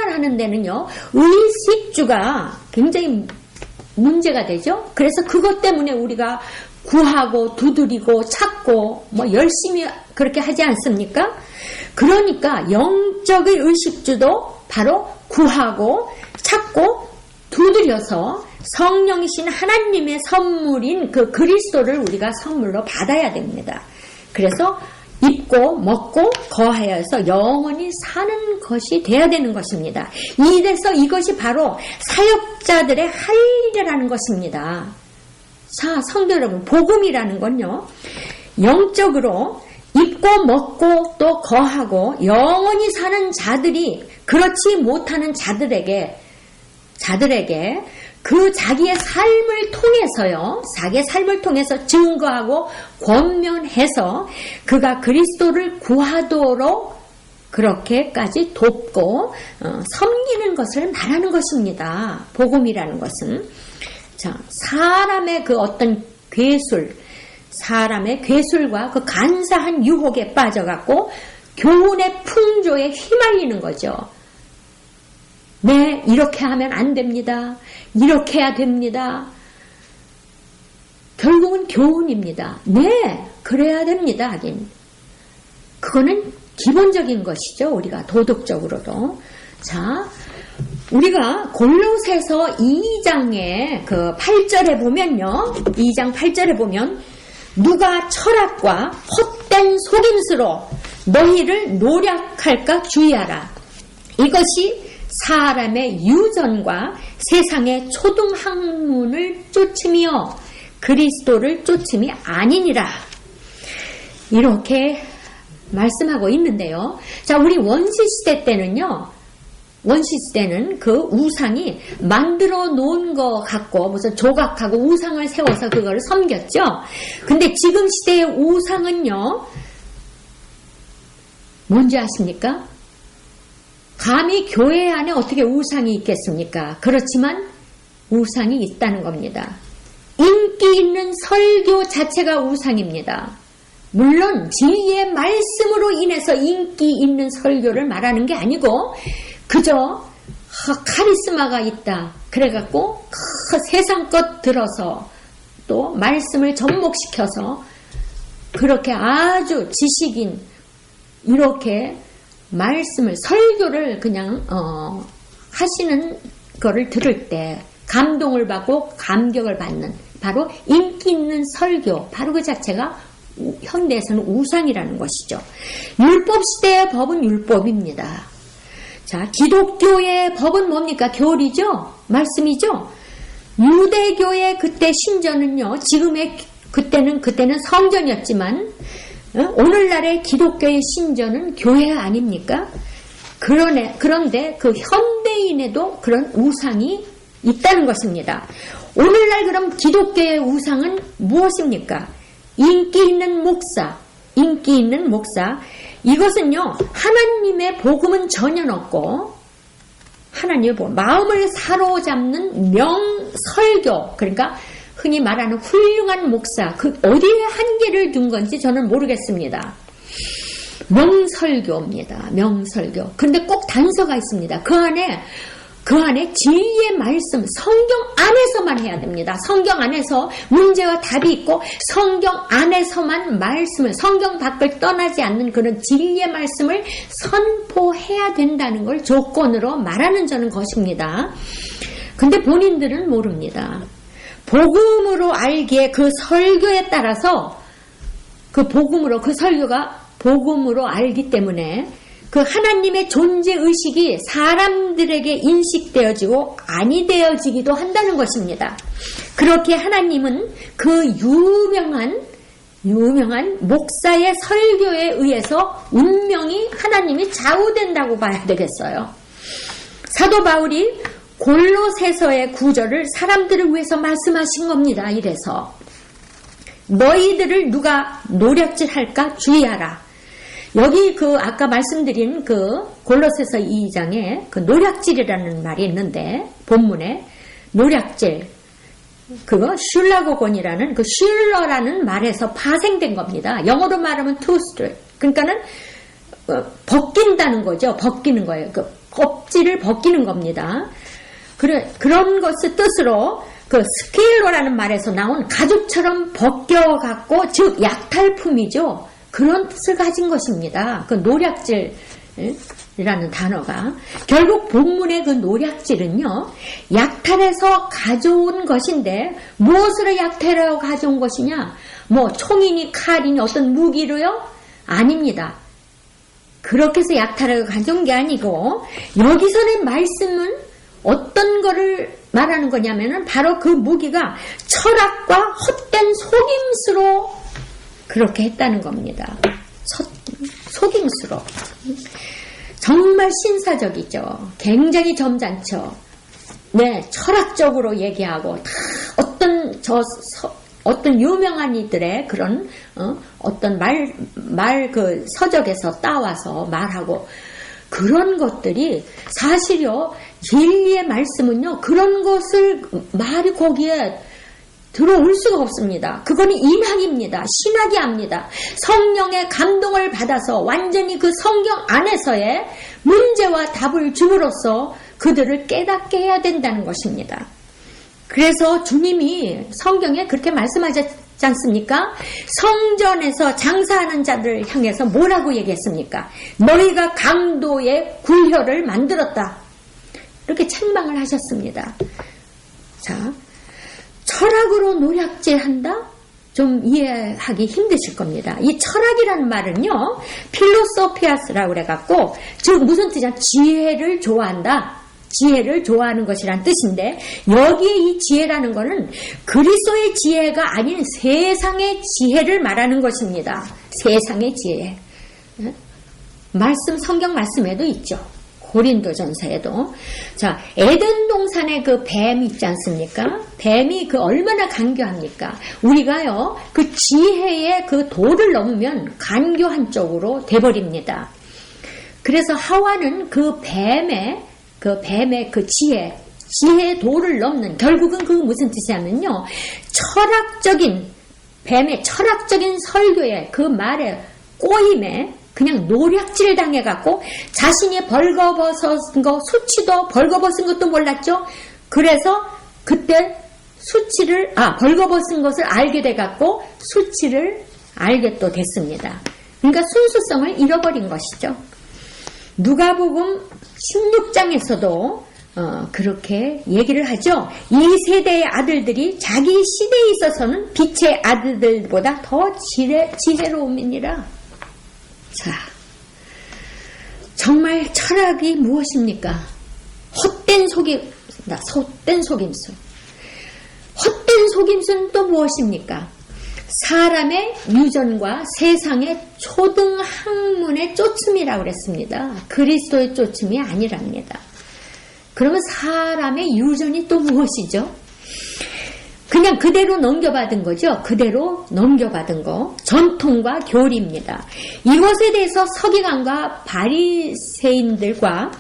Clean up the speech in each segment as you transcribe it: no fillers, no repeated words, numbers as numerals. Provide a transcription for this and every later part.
생활하는 데는요, 의식주가 굉장히 문제가 되죠. 그래서 그것 때문에 우리가 구하고 두드리고 찾고 뭐 열심히 그렇게 하지 않습니까? 그러니까 영적의 의식주도 바로 구하고 찾고 두드려서 성령이신 하나님의 선물인 그 그리스도를 우리가 선물로 받아야 됩니다. 그래서 입고 먹고 거하여서 영원히 사는 것이 돼야 되는 것입니다. 이래서 이것이 바로 사역자들의 할 일이라는 것입니다. 자, 성도 여러분, 복음이라는 건요, 영적으로 입고 먹고 또 거하고 영원히 사는 자들이 그렇지 못하는 자들에게 그 자기의 삶을 통해서요, 자기의 삶을 통해서 증거하고 권면해서 그가 그리스도를 구하도록 그렇게까지 돕고 섬기는 것을 말하는 것입니다. 복음이라는 것은. 자, 사람의 그 어떤 사람의 괴술과 그 간사한 유혹에 빠져갖고 교훈의 풍조에 휘말리는 거죠. 네, 이렇게 하면 안 됩니다. 이렇게 해야 됩니다. 결국은 교훈입니다. 네, 그래야 됩니다. 하긴. 그거는 기본적인 것이죠. 우리가 도덕적으로도. 자, 우리가 골로새서 2장의 그 8절에 보면요. 2장 8절에 보면 누가 철학과 헛된 속임수로 너희를 노략할까 주의하라. 이것이 사람의 유전과 세상의 초등학문을 쫓으며 그리스도를 쫓음이 아니니라. 이렇게 말씀하고 있는데요. 자, 우리 원시시대 때는요. 원시시대는 그 우상이 만들어 놓은 거 갖고 무슨 조각하고 우상을 세워서 그거를 섬겼죠. 근데 지금 시대의 우상은요. 뭔지 아십니까? 감히 교회 안에 어떻게 우상이 있겠습니까? 그렇지만 우상이 있다는 겁니다. 인기 있는 설교 자체가 우상입니다. 물론 진리의 말씀으로 인해서 인기 있는 설교를 말하는 게 아니고 그저 카리스마가 있다. 그래갖고 세상 것 들어서 또 말씀을 접목시켜서 그렇게 아주 지식인 이렇게 말씀을 설교를 그냥 하시는 거를 들을 때 감동을 받고 감격을 받는 바로 인기 있는 설교 바로 그 자체가 현대에서는 우상이라는 것이죠. 율법 시대의 법은 율법입니다. 자, 기독교의 법은 뭡니까? 교리죠? 말씀이죠? 유대교의 그때 신전은요, 그때는 성전이었지만, 오늘날의 기독교의 신전은 교회 아닙니까? 그런데 그 현대인에도 그런 우상이 있다는 것입니다. 오늘날 그럼 기독교의 우상은 무엇입니까? 인기 있는 목사. 이것은요, 하나님의 복음은 전혀 없고, 하나님의 복음, 마음을 사로잡는 명설교, 그러니까 흔히 말하는 훌륭한 목사, 그 어디에 한계를 둔 건지 저는 모르겠습니다. 명설교입니다. 명설교. 근데 꼭 단서가 있습니다. 그 안에 진리의 말씀, 성경 안에서만 해야 됩니다. 성경 안에서 문제와 답이 있고 성경 안에서만 말씀을, 성경 밖을 떠나지 않는 그런 진리의 말씀을 선포해야 된다는 걸 조건으로 말하는 저는 것입니다. 근데 본인들은 모릅니다. 복음으로 알기에 그 설교에 따라서 그 설교가 복음으로 알기 때문에 그 하나님의 존재의식이 사람들에게 인식되어지고 아니 되어지기도 한다는 것입니다. 그렇게 하나님은 그 유명한 목사의 설교에 의해서 운명이 하나님이 좌우된다고 봐야 되겠어요. 사도 바울이 골로새서의 구절을 사람들을 위해서 말씀하신 겁니다. 이래서 너희들을 누가 노략질할까 주의하라. 여기 아까 말씀드린 골로새서 2장에 노략질이라는 말이 있는데, 본문에 노략질, 슐라고곤이라는 슐러라는 말에서 파생된 겁니다. 영어로 말하면 to strip. 그러니까는 벗긴다는 거죠. 벗기는 거예요. 껍질을 벗기는 겁니다. 그런 것을 뜻으로 그 스케일로라는 말에서 나온 가죽처럼 벗겨갖고, 즉 약탈품이죠. 그런 뜻을 가진 것입니다. 그 노략질이라는 단어가. 결국 본문의 그 노략질은요, 약탈해서 가져온 것인데, 무엇으로 약탈하여 가져온 것이냐? 뭐 총이니 칼이니 어떤 무기로요? 아닙니다. 그렇게 해서 약탈하여 가져온 게 아니고, 여기서는 말씀은 어떤 거를 말하는 거냐면은 바로 그 무기가 철학과 헛된 속임수로 그렇게 했다는 겁니다. 속임수로. 정말 신사적이죠. 굉장히 점잖죠. 네, 철학적으로 얘기하고 다 어떤 유명한 이들의 그런 어떤 그 서적에서 따와서 말하고, 그런 것들이 사실요, 진리의 말씀은요, 그런 것을 말이 거기에 들어올 수가 없습니다. 그거는 인학입니다. 신학이 압니다. 성령의 감동을 받아서 완전히 그 성경 안에서의 문제와 답을 줌으로써 그들을 깨닫게 해야 된다는 것입니다. 그래서 주님이 성경에 그렇게 말씀하셨지 않습니까? 성전에서 장사하는 자들을 향해서 뭐라고 얘기했습니까? 너희가 강도의 굴혈을 만들었다. 이렇게 책망을 하셨습니다. 자, 철학으로 노략질한다? 좀 이해하기 힘드실 겁니다. 이 철학이라는 말은요, 필로소피아스라고 그래갖고, 즉 무슨 뜻이냐? 지혜를 좋아한다. 지혜를 좋아하는 것이란 뜻인데, 여기에 이 지혜라는 것은 그리스도의 지혜가 아닌 세상의 지혜를 말하는 것입니다. 세상의 지혜. 성경 말씀에도 있죠. 고린도전서에도. 자, 에덴 동산에 그 뱀 있지 않습니까? 뱀이 그 얼마나 간교합니까? 우리가요, 그 지혜의 그 도를 넘으면 간교한 쪽으로 돼버립니다. 그래서 하와는 그 뱀의 그 지혜의 도를 넘는, 결국은 그 무슨 뜻이냐면요, 뱀의 철학적인 설교에, 그 말에 꼬임에 그냥 노략질 당해갖고 자신이 벌거벗은 거, 수치도 벌거벗은 것도 몰랐죠. 그래서 그때 벌거벗은 것을 알게 돼갖고 수치를 알게 또 됐습니다. 그러니까 순수성을 잃어버린 것이죠. 누가복음 16장에서도 그렇게 얘기를 하죠. 이 세대의 아들들이 자기 시대에 있어서는 빛의 아들들보다 더 지혜로움이니라. 자, 정말 철학이 무엇입니까? 헛된 속임수. 헛된 속임수는 또 무엇입니까? 사람의 유전과 세상의 초등 학문의 쫓음이라고 그랬습니다. 그리스도의 쫓음이 아니랍니다. 그러면 사람의 유전이 또 무엇이죠? 그냥 그대로 넘겨받은 거죠. 그대로 넘겨받은 거. 전통과 교리입니다. 이것에 대해서 서기관과 바리새인들과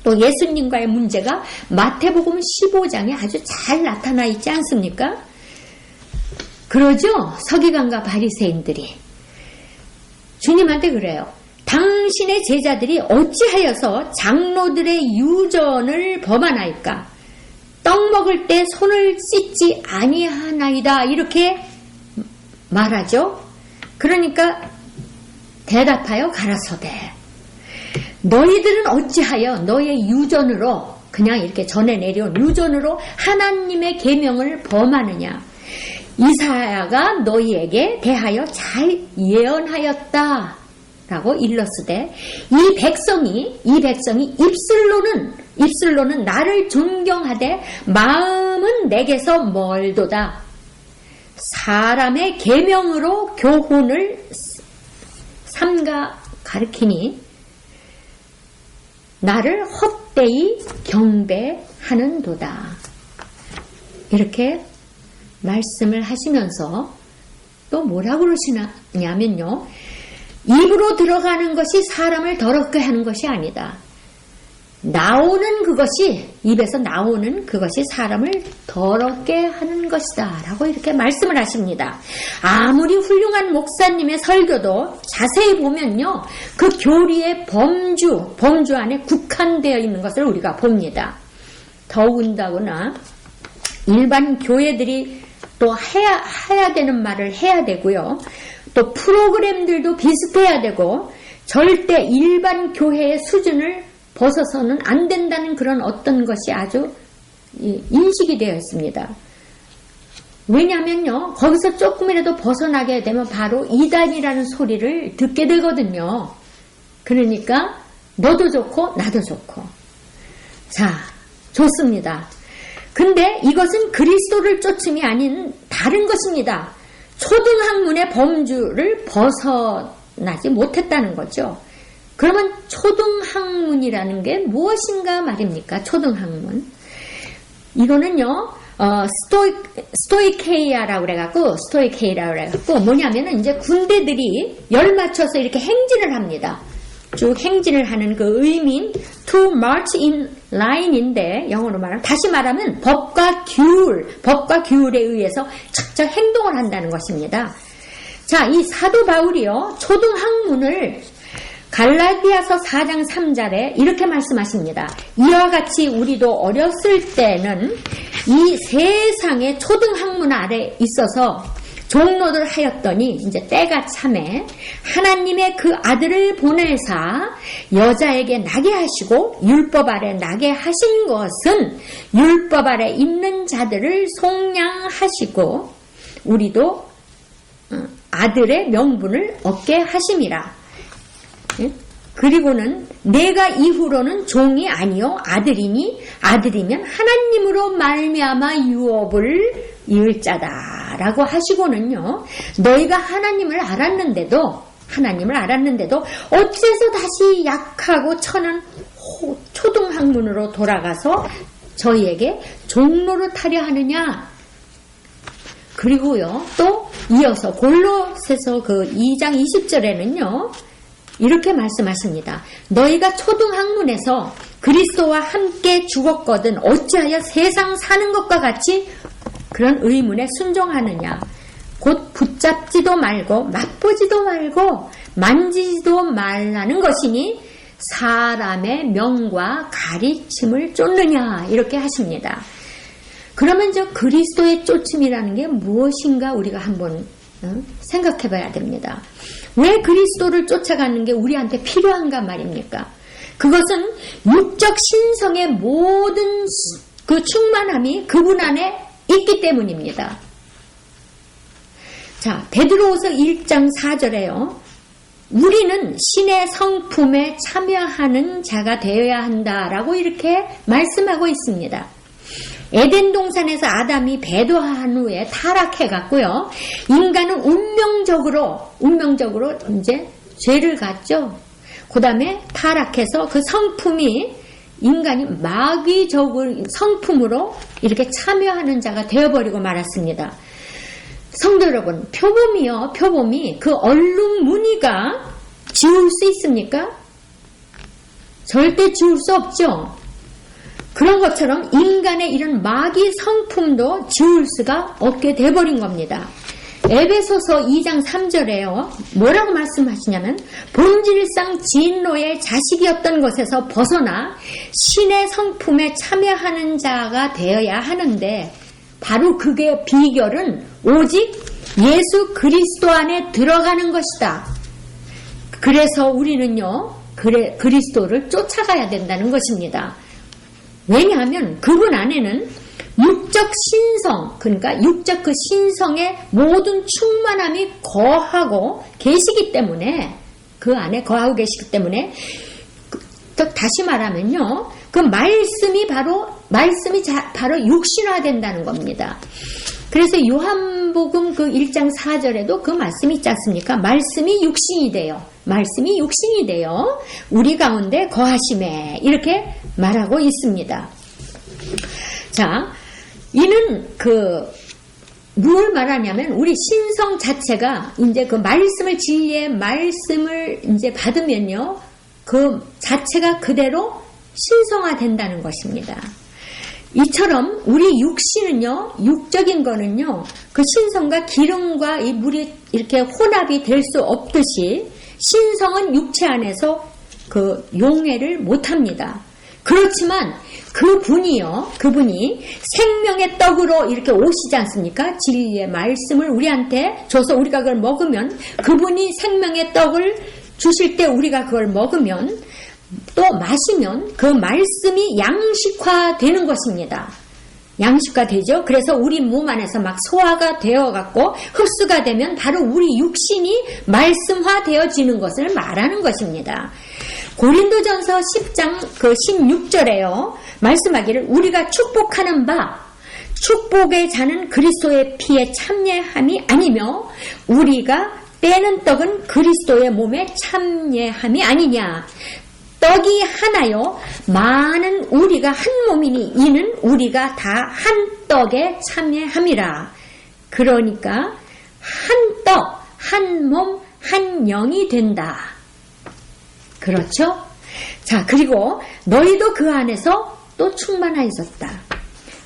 또 예수님과의 문제가 마태복음 15장에 아주 잘 나타나 있지 않습니까? 그러죠? 서기관과 바리새인들이 주님한테 그래요. 당신의 제자들이 어찌하여서 장로들의 유전을 범하나이까? 떡 먹을 때 손을 씻지 아니하나이다. 이렇게 말하죠. 그러니까 대답하여 가라사대 너희들은 어찌하여 너의 유전으로, 그냥 이렇게 전해 내려온 유전으로 하나님의 계명을 범하느냐? 이사야가 너희에게 대하여 잘 예언하였다 라고 일렀으되 이 백성이 입술로는 나를 존경하되 마음은 내게서 멀도다. 사람의 계명으로 교훈을 삼가 가르치니 나를 헛되이 경배하는도다. 이렇게 말씀을 하시면서 또 뭐라고 그러시냐면요, 입으로 들어가는 것이 사람을 더럽게 하는 것이 아니다. 나오는 그것이, 입에서 나오는 그것이 사람을 더럽게 하는 것이다 라고 이렇게 말씀을 하십니다. 아무리 훌륭한 목사님의 설교도 자세히 보면요, 그 교리의 범주 안에 국한되어 있는 것을 우리가 봅니다. 더군다나 일반 교회들이 또 해야 되는 말을 해야 되고요, 또 프로그램들도 비슷해야 되고, 절대 일반 교회의 수준을 벗어서는 안 된다는 그런 어떤 것이 아주 인식이 되어 있습니다. 왜냐하면요, 거기서 조금이라도 벗어나게 되면 바로 이단이라는 소리를 듣게 되거든요. 그러니까 너도 좋고 나도 좋고. 자, 좋습니다. 근데 이것은 그리스도를 쫓음이 아닌 다른 것입니다. 초등학문의 범주를 벗어나지 못했다는 거죠. 그러면 초등학문이라는 게 무엇인가 말입니까? 초등학문. 이거는요, 스토이케이아라고 그래갖고 뭐냐면은 이제 군대들이 열 맞춰서 이렇게 행진을 합니다. 쭉 행진을 하는 그 의미인 to march in line인데, 영어로 말하면, 다시 말하면 법과 규율에 의해서 착착 행동을 한다는 것입니다. 자, 이 사도 바울이요, 초등학문을 갈라디아서 4장 3절에 이렇게 말씀하십니다. 이와 같이 우리도 어렸을 때는 이 세상의 초등학문 아래 있어서 종로를 하였더니 이제 때가 참에 하나님의 그 아들을 보내사 여자에게 나게 하시고 율법 아래 나게 하신 것은 율법 아래 있는 자들을 속량하시고 우리도 아들의 명분을 얻게 하심이라. 그리고는 내가 이후로는 종이 아니요 아들이니 아들이면 하나님으로 말미암아 유업을 이을 자다라고 하시고는요, 너희가 하나님을 알았는데도 어째서 다시 약하고 천한 초등학문으로 돌아가서 저희에게 종로를 타려 하느냐. 그리고요, 또 이어서 골로새서 그 2장 20절에는요 이렇게 말씀하십니다. 너희가 초등학문에서 그리스도와 함께 죽었거든 어찌하여 세상 사는 것과 같이 그런 의문에 순종하느냐. 곧 붙잡지도 말고 맛보지도 말고 만지지도 말라는 것이니 사람의 명과 가리침을 쫓느냐, 이렇게 하십니다. 그러면 저 그리스도의 쫓음이라는 게 무엇인가 우리가 한번 생각해 봐야 됩니다. 왜 그리스도를 쫓아가는 게 우리한테 필요한가 말입니까? 그것은 육적 신성의 모든 그 충만함이 그분 안에 있기 때문입니다. 자, 베드로후서 1장 4절에요. 우리는 신의 성품에 참여하는 자가 되어야 한다라고 이렇게 말씀하고 있습니다. 에덴 동산에서 아담이 배도한 후에 타락해갔고요. 인간은 운명적으로 이제 죄를 갔죠. 그 다음에 타락해서 그 성품이 인간이 마귀적인 성품으로 이렇게 참여하는 자가 되어버리고 말았습니다. 성도 여러분, 표범이 그 얼룩 무늬가 지울 수 있습니까? 절대 지울 수 없죠. 그런 것처럼 인간의 이런 마귀 성품도 지울 수가 없게 돼버린 겁니다. 에베소서 2장 3절에요. 뭐라고 말씀하시냐면 본질상 진노의 자식이었던 것에서 벗어나 신의 성품에 참여하는 자가 되어야 하는데, 바로 그게 비결은 오직 예수 그리스도 안에 들어가는 것이다. 그래서 우리는요, 그리스도를 쫓아가야 된다는 것입니다. 왜냐하면 그분 안에는 육적 신성, 그러니까 육적 그 신성의 모든 충만함이 거하고 계시기 때문에, 그 안에 거하고 계시기 때문에, 다시 말하면요, 그 말씀이 바로 육신화된다는 겁니다. 그래서 요한복음 그 1장 4절에도 그 말씀이 있지 않습니까? 말씀이 육신이 되어 우리 가운데 거하심에, 이렇게 말하고 있습니다. 자, 이는 뭘 말하냐면 우리 신성 자체가 이제 그 진리의 말씀을 이제 받으면요, 그 자체가 그대로 신성화된다는 것입니다. 이처럼 우리 육신은요, 육적인 거는요, 그 신성과 기름과 이 물이 이렇게 혼합이 될 수 없듯이 신성은 육체 안에서 그 용해를 못합니다. 그렇지만 그분이 생명의 떡으로 이렇게 오시지 않습니까? 진리의 말씀을 우리한테 줘서 우리가 그걸 먹으면, 그분이 생명의 떡을 주실 때 우리가 그걸 먹으면 또 마시면 그 말씀이 양식화되는 것입니다. 양식화되죠. 그래서 우리 몸 안에서 막 소화가 되어갖고 흡수가 되면 바로 우리 육신이 말씀화되어지는 것을 말하는 것입니다. 고린도전서 10장 그 16절에요. 말씀하기를 우리가 축복하는 바 축복의 자는 그리스도의 피에 참여함이 아니며 우리가 떼는 떡은 그리스도의 몸에 참여함이 아니냐. 떡이 하나요 많은 우리가 한 몸이니 이는 우리가 다 한 떡에 참여함이라. 그러니까 한 떡, 한 몸, 한 영이 된다. 그렇죠? 자, 그리고 너희도 그 안에서 또 충만하였다.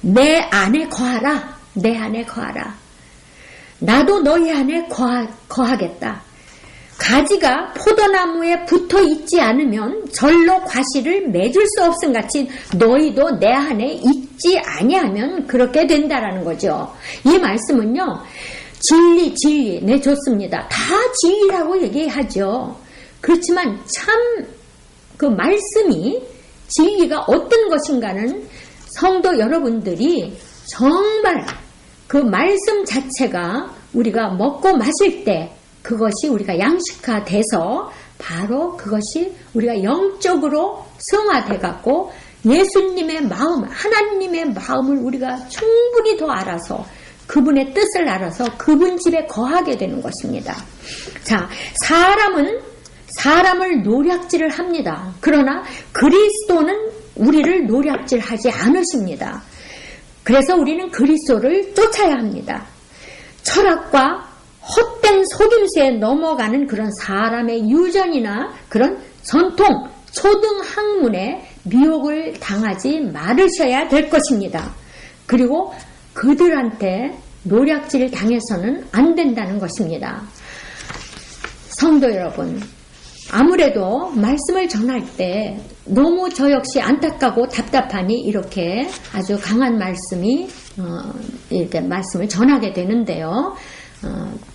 내 안에 거하라. 내 안에 거하라. 나도 너희 안에 거하겠다. 가지가 포도나무에 붙어 있지 않으면 절로 과실을 맺을 수 없음 같이 너희도 내 안에 있지 아니하면 그렇게 된다라는 거죠. 이 말씀은요, 진리, 네, 좋습니다. 다 진리라고 얘기하죠. 그렇지만 참 그 말씀이 진리가 어떤 것인가는 성도 여러분들이 정말 그 말씀 자체가 우리가 먹고 마실 때 그것이 우리가 양식화돼서 바로 그것이 우리가 영적으로 성화돼 갖고 예수님의 마음, 하나님의 마음을 우리가 충분히 더 알아서 그분의 뜻을 알아서 그분 집에 거하게 되는 것입니다. 자, 사람을 노략질을 합니다. 그러나 그리스도는 우리를 노략질하지 않으십니다. 그래서 우리는 그리스도를 쫓아야 합니다. 철학과 헛된 속임수에 넘어가는 그런 사람의 유전이나 그런 전통, 초등학문에 미혹을 당하지 말으셔야 될 것입니다. 그리고 그들한테 노략질 당해서는 안 된다는 것입니다. 성도 여러분, 아무래도 말씀을 전할 때 너무 저 역시 안타깝고 답답하니 이렇게 아주 강한 말씀이 이렇게 말씀을 전하게 되는데요.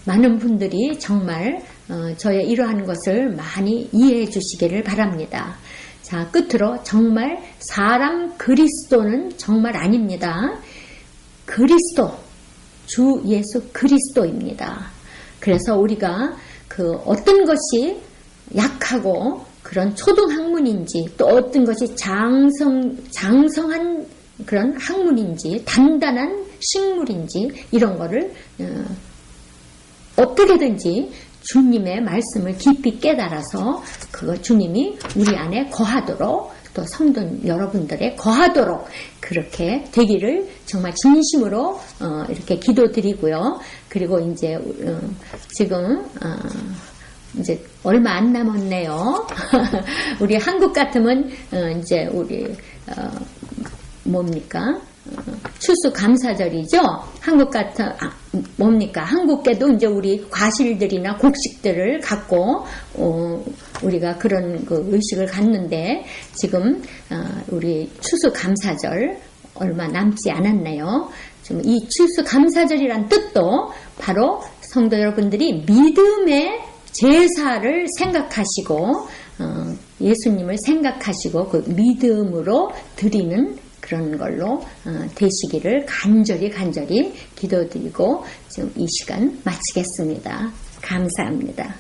많은 분들이 정말 저의 이러한 것을 많이 이해해 주시기를 바랍니다. 자, 끝으로 정말 사람 그리스도는 정말 아닙니다. 그리스도, 주 예수 그리스도입니다. 그래서 우리가 그 어떤 것이 약하고 그런 초등학문인지 또 어떤 것이 장성한 그런 학문인지 단단한 식물인지 이런 거를 어떻게든지 주님의 말씀을 깊이 깨달아서 그 주님이 우리 안에 거하도록 또 성도 여러분들의 거하도록 그렇게 되기를 정말 진심으로 이렇게 기도드리고요. 그리고 이제 지금 이제 얼마 안 남았네요. 우리 한국 같으면 이제 우리 뭡니까? 추수감사절이죠. 한국 같은 뭡니까? 한국계도 이제 우리 과실들이나 곡식들을 갖고 우리가 그런 그 의식을 갖는데 지금 우리 추수감사절 얼마 남지 않았네요. 지금 이 추수감사절이란 뜻도 바로 성도 여러분들이 믿음의 제사를 생각하시고 예수님을 생각하시고 그 믿음으로 드리는 그런 걸로 되시기를 간절히 기도드리고 지금 이 시간 마치겠습니다. 감사합니다.